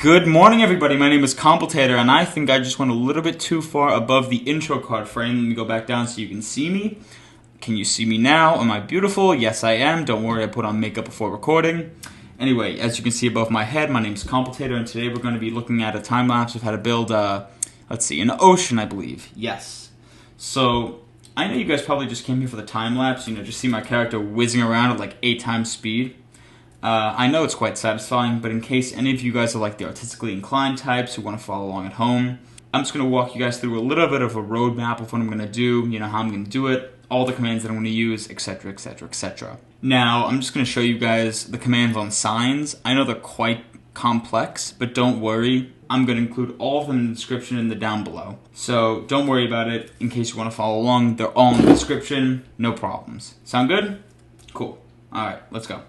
Good morning, everybody. My name is Completator, and I think I just went a little bit too far above the intro card frame. Let me go back down so you can see me. Can you see me now? Am I beautiful? Yes, I am. Don't worry, I put on makeup before recording. Anyway, as you can see above my head, my name is Completator, and today we're going to be looking at a time-lapse of how to build, let's see, an ocean, I believe. Yes. So, I know you guys probably just came here for the time-lapse, just see my character whizzing around at like 8 times speed. I know it's quite satisfying, but in case any of you guys are like the artistically inclined types who want to follow along at home, I'm just going to walk you guys through a little bit of a roadmap of what I'm going to do, how I'm going to do it, all the commands that I'm going to use, etc, etc, etc. Now, I'm just going to show you guys the commands on signs. I know they're quite complex, but don't worry. I'm going to include all of them in the description in the down below. So don't worry about it. In case you want to follow along, they're all in the description. No problems. Sound good? Cool. Alright, let's go.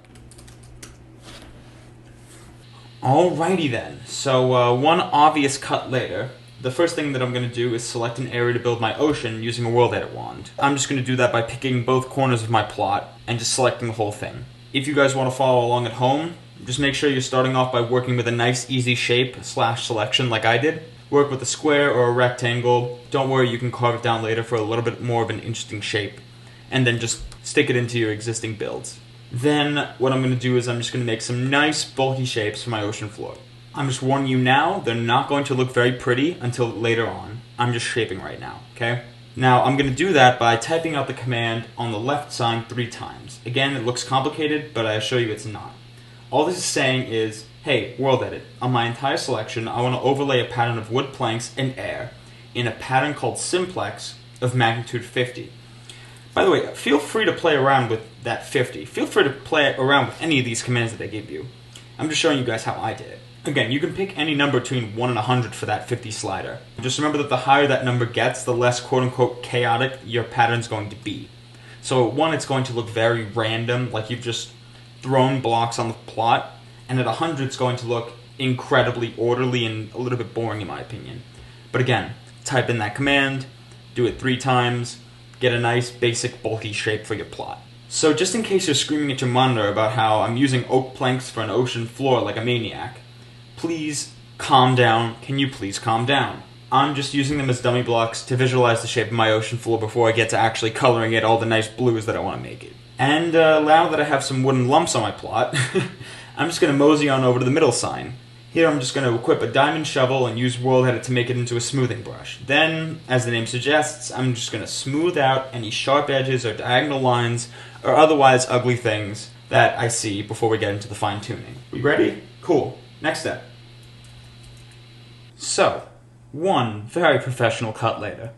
Alrighty then, so one obvious cut later, the first thing that I'm going to do is select an area to build my ocean using a WorldEdit wand. I'm just going to do that by picking both corners of my plot and just selecting the whole thing. If you guys want to follow along at home, just make sure you're starting off by working with a nice easy shape / selection like I did. Work with a square or a rectangle. Don't worry, you can carve it down later for a little bit more of an interesting shape. And then just stick it into your existing builds. Then, what I'm going to do is I'm just going to make some nice, bulky shapes for my ocean floor. I'm just warning you now, they're not going to look very pretty until later on. I'm just shaping right now, okay? Now, I'm going to do that by typing out the command on the left sign 3 times. Again, it looks complicated, but I assure you it's not. All this is saying is, hey, WorldEdit, on my entire selection, I want to overlay a pattern of wood planks and air in a pattern called simplex of magnitude 50. By the way, feel free to play around with that 50. Feel free to play around with any of these commands that I give you. I'm just showing you guys how I did it. Again, you can pick any number between 1 and 100 for that 50 slider. Just remember that the higher that number gets, the less quote-unquote chaotic your pattern's going to be. So at 1, it's going to look very random, like you've just thrown blocks on the plot, and at 100, it's going to look incredibly orderly and a little bit boring in my opinion. But again, type in that command, do it 3 times, get a nice, basic, bulky shape for your plot. So just in case you're screaming at your monitor about how I'm using oak planks for an ocean floor like a maniac, please calm down. Can you please calm down? I'm just using them as dummy blocks to visualize the shape of my ocean floor before I get to actually coloring it all the nice blues that I want to make it. And now that I have some wooden lumps on my plot, I'm just going to mosey on over to the middle sign. Here I'm just going to equip a diamond shovel and use WorldEdit to make it into a smoothing brush. Then, as the name suggests, I'm just going to smooth out any sharp edges or diagonal lines or otherwise ugly things that I see before we get into the fine-tuning. We ready? Cool. Next step. So, one very professional cut later.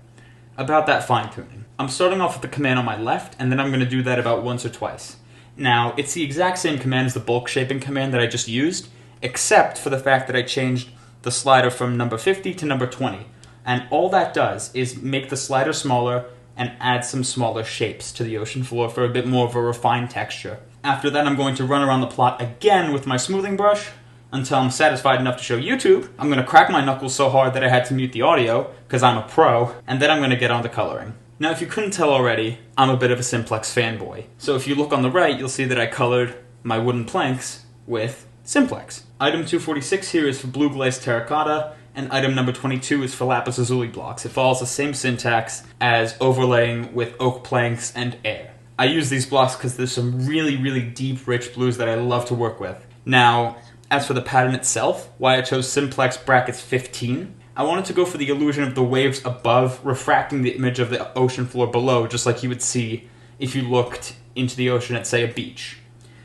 About that fine-tuning. I'm starting off with the command on my left, and then I'm going to do that about once or twice. Now, it's the exact same command as the bulk shaping command that I just used, except for the fact that I changed the slider from number 50 to number 20. And all that does is make the slider smaller and add some smaller shapes to the ocean floor for a bit more of a refined texture. After that, I'm going to run around the plot again with my smoothing brush until I'm satisfied enough to show YouTube. I'm going to crack my knuckles so hard that I had to mute the audio, because I'm a pro, and then I'm going to get on to coloring. Now, if you couldn't tell already, I'm a bit of a simplex fanboy. So if you look on the right, you'll see that I colored my wooden planks with simplex. Item 246 here is for blue glazed terracotta, and item number 22 is for lapis lazuli blocks. It follows the same syntax as overlaying with oak planks and air. I use these blocks because there's some really, really deep, rich blues that I love to work with. Now, as for the pattern itself, why I chose simplex brackets 15, I wanted to go for the illusion of the waves above refracting the image of the ocean floor below, just like you would see if you looked into the ocean at, say, a beach.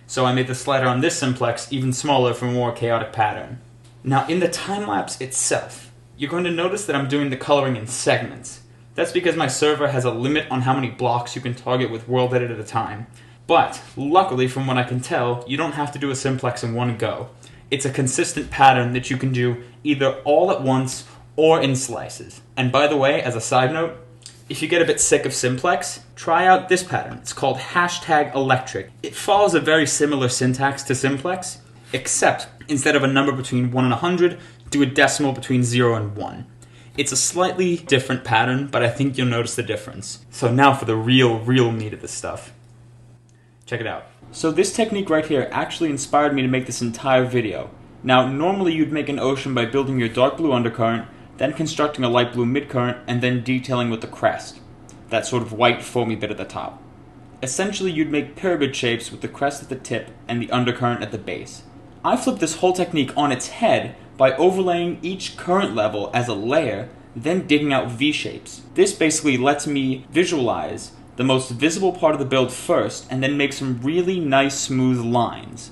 So I made the slider on this simplex even smaller for a more chaotic pattern. Now, in the time-lapse itself, you're going to notice that I'm doing the coloring in segments. That's because my server has a limit on how many blocks you can target with WorldEdit at a time. But, luckily, from what I can tell, you don't have to do a simplex in one go. It's a consistent pattern that you can do either all at once or in slices. And by the way, as a side note, if you get a bit sick of simplex, try out this pattern. It's called #electric. It follows a very similar syntax to simplex, except instead of a number between 1 and 100, do a decimal between 0 and 1. It's a slightly different pattern, but I think you'll notice the difference. So now for the real meat of this stuff. Check it out. So this technique right here actually inspired me to make this entire video. Now, normally you'd make an ocean by building your dark blue undercurrent, then constructing a light blue midcurrent, and then detailing with the crest, that sort of white foamy bit at the top. Essentially, you'd make pyramid shapes with the crest at the tip and the undercurrent at the base. I flipped this whole technique on its head by overlaying each current level as a layer, then digging out V-shapes. This basically lets me visualize the most visible part of the build first, and then make some really nice smooth lines.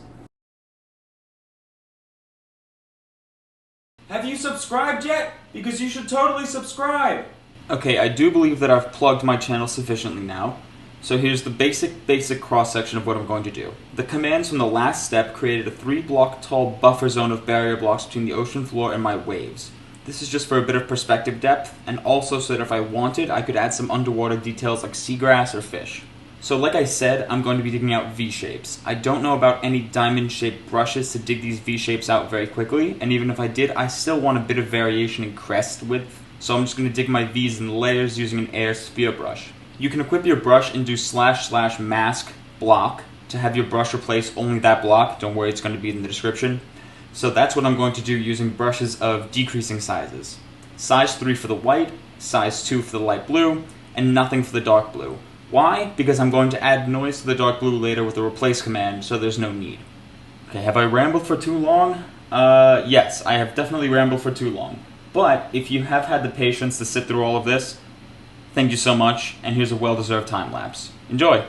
Have you subscribed yet? Because you should totally subscribe! Okay, I do believe that I've plugged my channel sufficiently now. So here's the basic cross-section of what I'm going to do. The commands from the last step created a 3-block tall buffer zone of barrier blocks between the ocean floor and my waves. This is just for a bit of perspective depth, and also so that if I wanted, I could add some underwater details like seagrass or fish. So like I said, I'm going to be digging out V-shapes. I don't know about any diamond-shaped brushes to dig these V-shapes out very quickly, and even if I did, I still want a bit of variation in crest width, so I'm just going to dig my V's in layers using an air sphere brush. You can equip your brush and do // mask block to have your brush replace only that block. Don't worry, it's going to be in the description. So that's what I'm going to do using brushes of decreasing sizes. Size 3 for the white, size 2 for the light blue, and nothing for the dark blue. Why? Because I'm going to add noise to the dark blue later with the replace command, so there's no need. Okay, have I rambled for too long? Yes, I have definitely rambled for too long. But if you have had the patience to sit through all of this, thank you so much, and here's a well-deserved time lapse. Enjoy!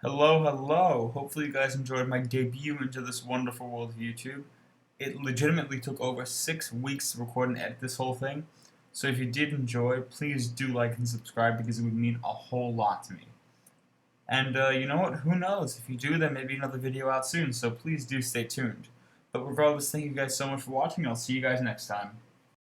Hello, hello. Hopefully you guys enjoyed my debut into this wonderful world of YouTube. It legitimately took over 6 weeks to record and edit this whole thing. So if you did enjoy, please do like and subscribe because it would mean a whole lot to me. And you know what? Who knows? If you do, there may be another video out soon, so please do stay tuned. But regardless, thank you guys so much for watching. I'll see you guys next time.